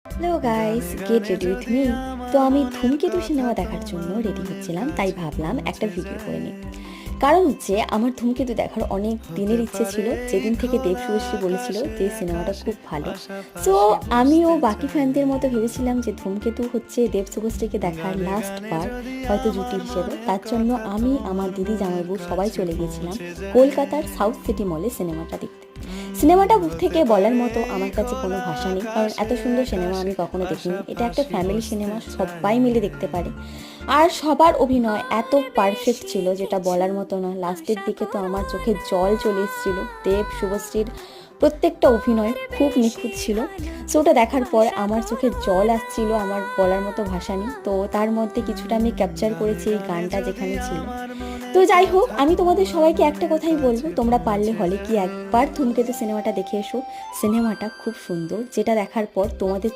Hello guys, get ready with me. তো আমি ধূমকেতু সিনেমা দেখার জন্য রেডি হচ্ছিলাম, তাই ভাবলাম একটা ভিডিও করে নিই। কারণ হচ্ছে আমার ধূমকেতু দেখার অনেক দিনের ইচ্ছে ছিল, যেদিন থেকে দেব শুভশ্রী বলেছিল যে সিনেমাটা খুব ভালো। সো আমিও বাকি ফ্যানদের মতো ভেবেছিলাম যে ধূমকেতু হচ্ছে দেব শুভশ্রীকে দেখার লাস্ট বার, হয়তো জুটি হিসেবে। তার জন্য আমি, আমার দিদি, জামাইবু সবাই চলে গিয়েছিলাম কলকাতার সাউথ সিটি মলে সিনেমাটা দেখতে। সিনেমাটা থেকে বলার মতো আমার কাছে কোনো ভাষা নেই, কারণ এত সুন্দর সিনেমা আমি কখনো দেখিনি। এটা একটা ফ্যামিলি সিনেমা, সবাই মিলে দেখতে পারে। আর সবার অভিনয় এত পারফেক্ট ছিল যেটা বলার মতো না। লাস্টের দিকে তো আমার চোখে জল চলে এসেছিল। দেব শুভশ্রীর প্রত্যেকটা অভিনয় খুব নিখুঁত ছিল। সো ওটা দেখার পর আমার চোখে জল আসছিল, আমার বলার মতো ভাষা নেই। তো তার মধ্যে কিছুটা আমি ক্যাপচার করেছি এই গানটা যেখানে ছিল। তো যাই হোক, আমি তোমাদের সবাইকে একটা কথাই বলবো, তোমরা পারলে হলে কি একবার ধূমকেতু সিনেমাটা দেখে এসো। সিনেমাটা খুব সুন্দর, যেটা দেখার পর তোমাদের